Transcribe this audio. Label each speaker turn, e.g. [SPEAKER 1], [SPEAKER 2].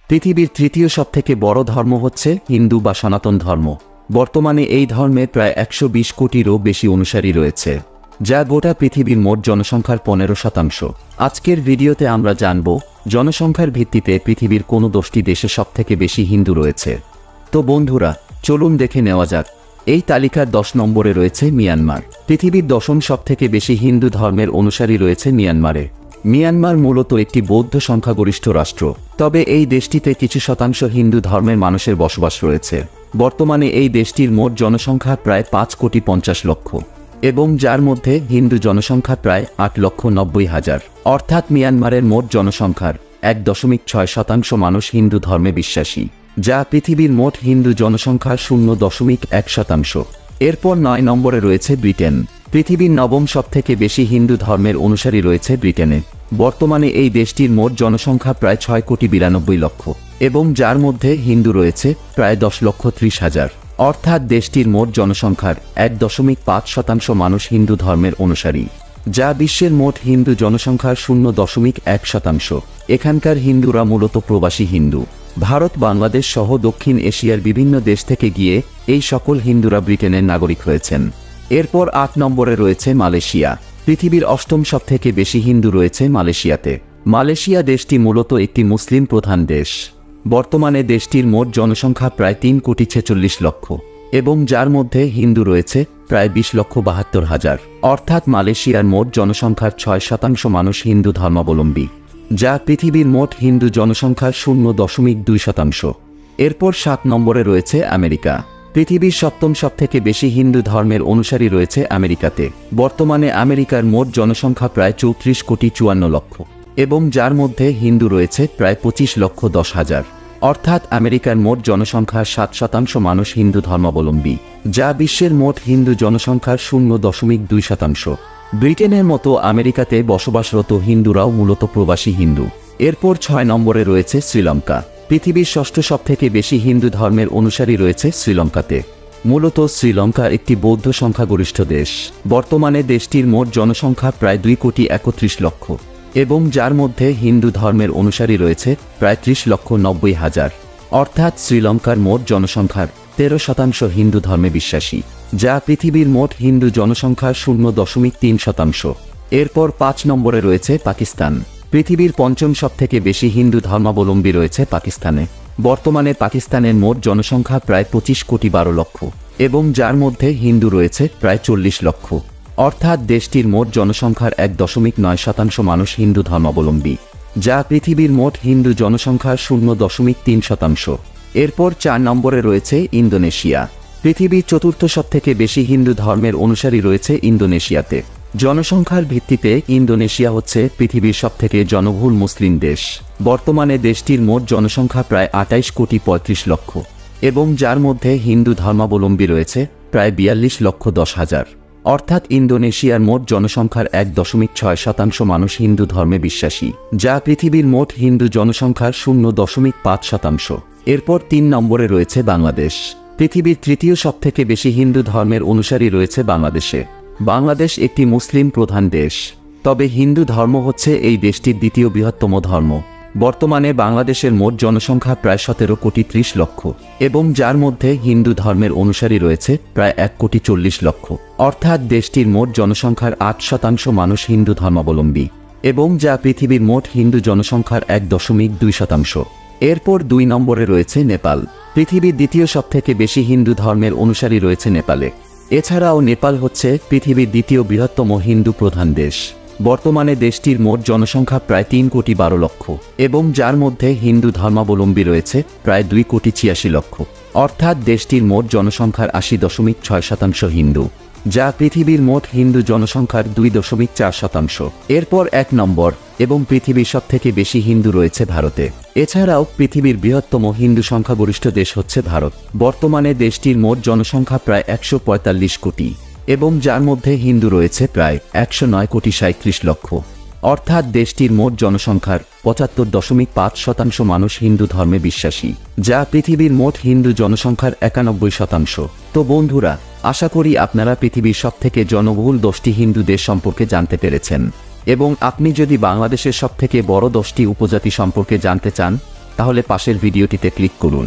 [SPEAKER 1] পৃথিবীর তৃতীয় সবথেকে বড় ধর্ম হচ্ছে হিন্দু বা সনাতন ধর্ম। বর্তমানে এই ধর্মে প্রায় 120 কোটিরও বেশি অনুসারী রয়েছে, যা গোটা পৃথিবীর মোট জনসংখ্যার 15%। আজকের ভিডিওতে আমরা জানব জনসংখ্যার ভিত্তিতে পৃথিবীর কোন 10টি দেশে সবথেকে বেশি হিন্দু রয়েছে। তো বন্ধুরা, চলুন দেখে নেওয়া যাক। এই তালিকার 10 নম্বরে রয়েছে মিয়ানমার। পৃথিবীর 10ম সবথেকে বেশি হিন্দু ধর্মের অনুসারী রয়েছে মিয়ানমারে। মিয়ানমার মূলত একটি বৌদ্ধ সংখ্যাগরিষ্ঠ রাষ্ট্র, তবে এই দেশটিতে কিছু শতাংশ হিন্দু ধর্মের মানুষের বসবাস রয়েছে। বর্তমানে এই দেশটির মোট জনসংখ্যা প্রায় 5,50,00,000 এবং যার মধ্যে হিন্দু জনসংখ্যা প্রায় 8,90,000। অর্থাৎ মিয়ানমারের মোট জনসংখ্যার 1.6% মানুষ হিন্দু ধর্মে বিশ্বাসী, যা পৃথিবীর মোট হিন্দু জনসংখ্যার 0.1%। এরপর 9 নম্বরে রয়েছে ব্রিটেন। পৃথিবীর 9ম সবথেকে বেশি হিন্দু ধর্মের অনুসারী রয়েছে ব্রিটেনে। বর্তমানে এই দেশটির মোট জনসংখ্যা প্রায় 6,92,00,000 এবং যার মধ্যে হিন্দু রয়েছে প্রায় 10,30,000। অর্থাৎ দেশটির মোট জনসংখ্যার 1.5% মানুষ হিন্দু ধর্মের অনুসারী, যা বিশ্বের মোট হিন্দু জনসংখ্যার 0.1%। এখানকার হিন্দুরা মূলত প্রবাসী হিন্দু। ভারত, বাংলাদেশ সহ দক্ষিণ এশিয়ার বিভিন্ন দেশ থেকে গিয়ে এই সকল হিন্দুরা ব্রিটেনের নাগরিক হয়েছেন। এরপর 8 নম্বরে রয়েছে মালয়েশিয়া। পৃথিবীর 8ম সবথেকে বেশি হিন্দু রয়েছে মালয়েশিয়াতে। মালয়েশিয়া দেশটি মূলত একটি মুসলিম প্রধান দেশ। বর্তমানে দেশটির মোট জনসংখ্যা প্রায় 3,46,00,000 এবং যার মধ্যে হিন্দু রয়েছে প্রায় 20,72,000। অর্থাৎ মালয়েশিয়ার মোট জনসংখ্যার 6% মানুষ হিন্দু ধর্মাবলম্বী, যা পৃথিবীর মোট হিন্দু জনসংখ্যার 0.2%। এরপর 7 নম্বরে রয়েছে আমেরিকা। পৃথিবীর 7ম সবথেকে বেশি হিন্দু ধর্মের অনুসারী রয়েছে আমেরিকাতে। বর্তমানে আমেরিকার মোট জনসংখ্যা প্রায় 34,54,00,000 এবং যার মধ্যে হিন্দু রয়েছে প্রায় 25,10,000। অর্থাৎ আমেরিকার মোট জনসংখ্যার 7% মানুষ হিন্দু ধর্মাবলম্বী, যা বিশ্বের মোট হিন্দু জনসংখ্যার 0.2%। ব্রিটেনের মতো আমেরিকাতে বসবাসরত হিন্দুরাও মূলত প্রবাসী হিন্দু। এরপর 6 নম্বরে রয়েছে শ্রীলঙ্কা। পৃথিবীর 6ষ্ঠ সবথেকে বেশি হিন্দু ধর্মের অনুসারী রয়েছে শ্রীলঙ্কাতে। মূলত শ্রীলঙ্কা একটি বৌদ্ধ সংখ্যাগরিষ্ঠ দেশ। বর্তমানে দেশটির মোট জনসংখ্যা প্রায় 2,31,00,000 এবং যার মধ্যে হিন্দু ধর্মের অনুসারী রয়েছে প্রায় 30,90,000। অর্থাৎ শ্রীলঙ্কার মোট জনসংখ্যার 13% হিন্দু ধর্মে বিশ্বাসী, যা পৃথিবীর মোট হিন্দু জনসংখ্যার 0.3%। এরপর 5 নম্বরে রয়েছে পাকিস্তান। পৃথিবীর 5ম সবথেকে বেশি হিন্দু ধর্মাবলম্বী রয়েছে পাকিস্তানে। বর্তমানে পাকিস্তানের মোট জনসংখ্যা প্রায় 25,12,00,000 এবং যার মধ্যে হিন্দু রয়েছে প্রায় 40,00,000। অর্থাৎ দেশটির মোট জনসংখ্যার 1.9% মানুষ হিন্দু ধর্মাবলম্বী, যা পৃথিবীর মোট হিন্দু জনসংখ্যার 0.3%। এরপর 4 নম্বরে রয়েছে ইন্দোনেশিয়া। পৃথিবীর 4র্থ সবথেকে বেশি হিন্দু ধর্মের অনুসারী রয়েছে ইন্দোনেশিয়াতে। জনসংখ্যার ভিত্তিতে ইন্দোনেশিয়া হচ্ছে পৃথিবীর সবথেকে জনবহুল মুসলিম দেশ। বর্তমানে দেশটির মোট জনসংখ্যা প্রায় 28,35,00,000 এবং যার মধ্যে হিন্দু ধর্মাবলম্বী রয়েছে প্রায় 42,10,000। অর্থাৎ ইন্দোনেশিয়ার মোট জনসংখ্যার 1.6% মানুষ হিন্দু ধর্মে বিশ্বাসী, যা পৃথিবীর মোট হিন্দু জনসংখ্যার 0.5%। এরপর 3 নম্বরে রয়েছে বাংলাদেশ। পৃথিবীর 3য় সবথেকে বেশি হিন্দু ধর্মের অনুসারী রয়েছে বাংলাদেশে। বাংলাদেশ একটি মুসলিম প্রধান দেশ, তবে হিন্দু ধর্ম হচ্ছে এই দেশটির 2য় বৃহত্তম ধর্ম। বর্তমানে বাংলাদেশের মোট জনসংখ্যা প্রায় 17,30,00,000 এবং যার মধ্যে হিন্দু ধর্মের অনুসারী রয়েছে প্রায় 1,40,00,000। অর্থাৎ দেশটির মোট জনসংখ্যার 8% মানুষ হিন্দু ধর্মাবলম্বী এবং যা পৃথিবীর মোট হিন্দু জনসংখ্যার 1.2%। এরপর 2 নম্বরে রয়েছে নেপাল। পৃথিবীর 2য় সবথেকে বেশি হিন্দু ধর্মের অনুসারী রয়েছে নেপালে। এছাড়াও নেপাল হচ্ছে পৃথিবীর 2য় বৃহত্তম হিন্দু প্রধান দেশ। বর্তমানে দেশটির মোট জনসংখ্যা প্রায় 3,12,00,000 এবং যার মধ্যে হিন্দু ধর্মাবলম্বী রয়েছে প্রায় 2,86,00,000। অর্থাৎ দেশটির মোট জনসংখ্যার 80.6% হিন্দু, যা পৃথিবীর মোট হিন্দু জনসংখ্যার 2.4%। এরপর 1 নম্বর এবং পৃথিবীর সবথেকে বেশি হিন্দু রয়েছে ভারতে। এছাড়াও পৃথিবীর বৃহত্তম হিন্দু সংখ্যাগরিষ্ঠ দেশ হচ্ছে ভারত। বর্তমানে দেশটির মোট জনসংখ্যা প্রায় 145 কোটি এবং যার মধ্যে হিন্দু রয়েছে প্রায় 109,37,00,000। অর্থাৎ দেশটির মোট জনসংখ্যার 75.5% মানুষ হিন্দু ধর্মে বিশ্বাসী, যা পৃথিবীর মোট হিন্দু জনসংখ্যার 91%। তো বন্ধুরা, আশা করি আপনারা পৃথিবীর সবথেকে জনবহুল 10টি হিন্দু দেশ সম্পর্কে জানতে পেরেছেন এবং আপনি যদি বাংলাদেশের সবথেকে বড় 10টি উপজাতি সম্পর্কে জানতে চান তাহলে পাশের ভিডিওটিতে ক্লিক করুন।